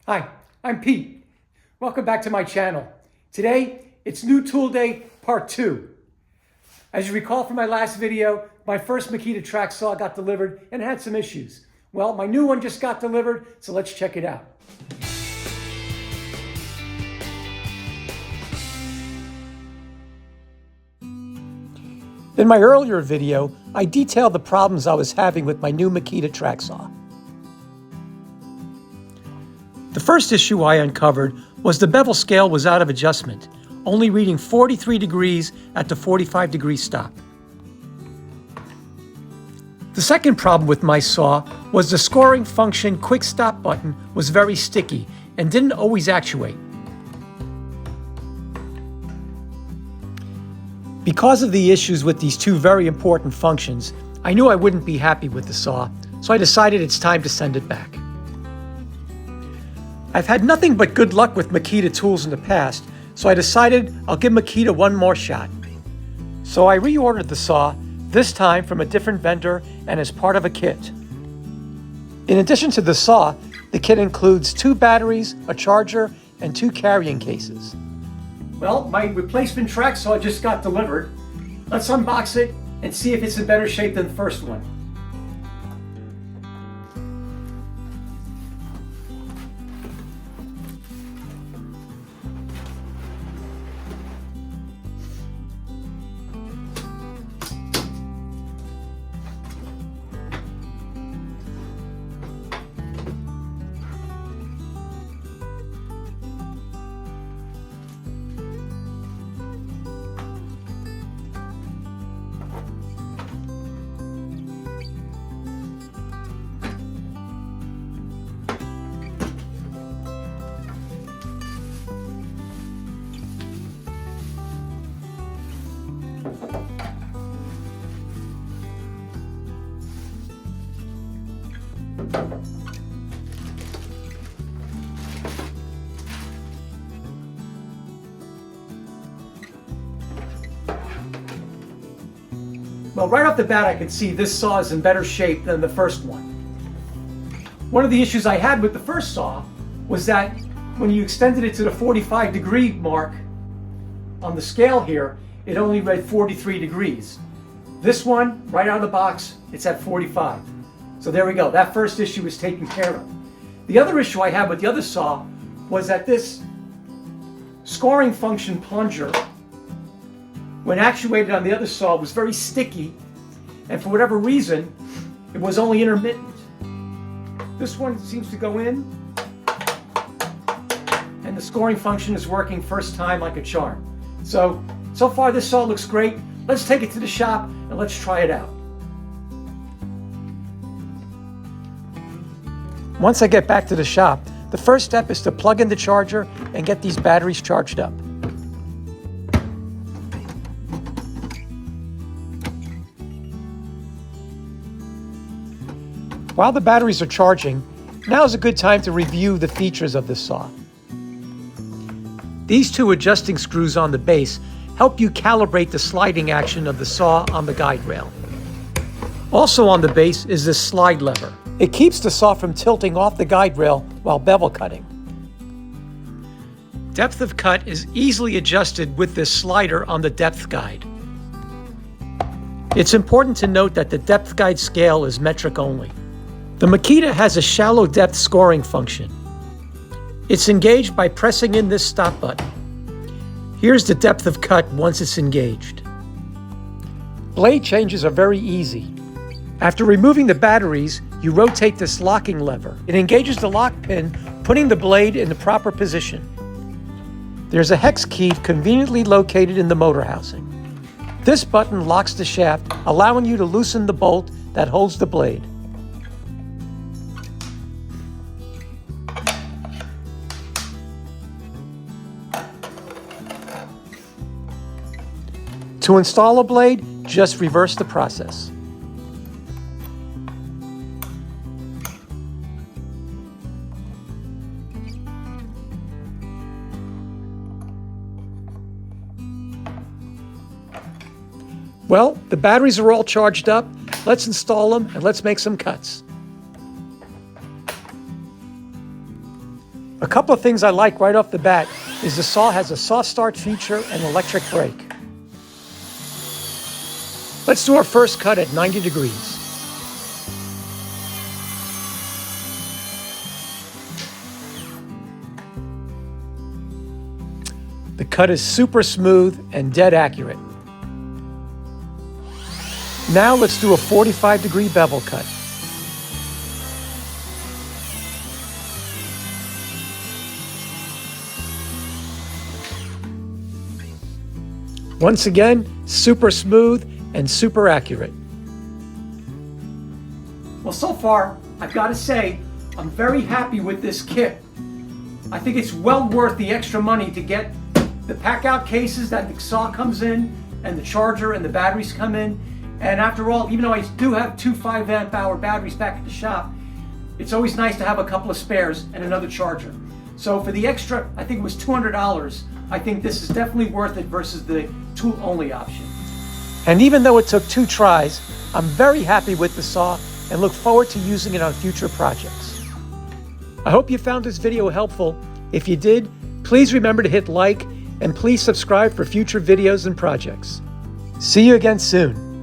Hi, I'm Pete. Welcome back to my channel. Today, it's New Tool Day Part 2. As you recall from my last video, my first Makita Track Saw got delivered and had some issues. Well, my new one just got delivered, so let's check it out. In my earlier video, I detailed the problems I was having with my new Makita Track Saw. The first issue I uncovered was the bevel scale was out of adjustment, only reading 43 degrees at the 45-degree stop. The second problem with my saw was the scoring function quick stop button was very sticky and didn't always actuate. Because of the issues with these two very important functions, I knew I wouldn't be happy with the saw, so I decided it's time to send it back. I've had nothing but good luck with Makita tools in the past, so I decided I'll give Makita one more shot. So I reordered the saw, this time from a different vendor and as part of a kit. In addition to the saw, the kit includes 2 batteries, a charger, and 2 carrying cases. Well, my replacement track saw just got delivered. Let's unbox it and see if it's in better shape than the first one. Well, right off the bat, I can see this saw is in better shape than the first one. One of the issues I had with the first saw was that when you extended it to the 45-degree mark on the scale here, it only read 43 degrees. This one, right out of the box, it's at 45. So there we go. That first issue is taken care of. The other issue I had with the other saw was that this scoring function plunger, when actuated on the other saw, was very sticky, and for whatever reason, it was only intermittent. This one seems to go in, and the scoring function is working first time like a charm. So far this saw looks great. Let's take it to the shop and let's try it out. Once I get back to the shop, the first step is to plug in the charger and get these batteries charged up. While the batteries are charging, now is a good time to review the features of this saw. These 2 adjusting screws on the base help you calibrate the sliding action of the saw on the guide rail. Also on the base is this slide lever. It keeps the saw from tilting off the guide rail while bevel cutting. Depth of cut is easily adjusted with this slider on the depth guide. It's important to note that the depth guide scale is metric only. The Makita has a shallow depth scoring function. It's engaged by pressing in this stop button. Here's the depth of cut once it's engaged. Blade changes are very easy. After removing the batteries, you rotate this locking lever. It engages the lock pin, putting the blade in the proper position. There's a hex key conveniently located in the motor housing. This button locks the shaft, allowing you to loosen the bolt that holds the blade. To install a blade, just reverse the process. Well, the batteries are all charged up. Let's install them and let's make some cuts. A couple of things I like right off the bat is the saw has a soft start feature and electric brake. Let's do our first cut at 90 degrees. The cut is super smooth and dead accurate. Now let's do a 45-degree bevel cut. Once again, super smooth and super accurate. Well, so far, I've got to say, I'm very happy with this kit. I think it's well worth the extra money to get the pack-out cases that the saw comes in, and the charger and the batteries come in. And after all, even though I do have two 5-amp-hour batteries back at the shop, it's always nice to have a couple of spares and another charger. So for the extra, I think it was $200, I think this is definitely worth it versus the tool-only option. And even though it took 2 tries, I'm very happy with the saw and look forward to using it on future projects. I hope you found this video helpful. If you did, please remember to hit like and please subscribe for future videos and projects. See you again soon.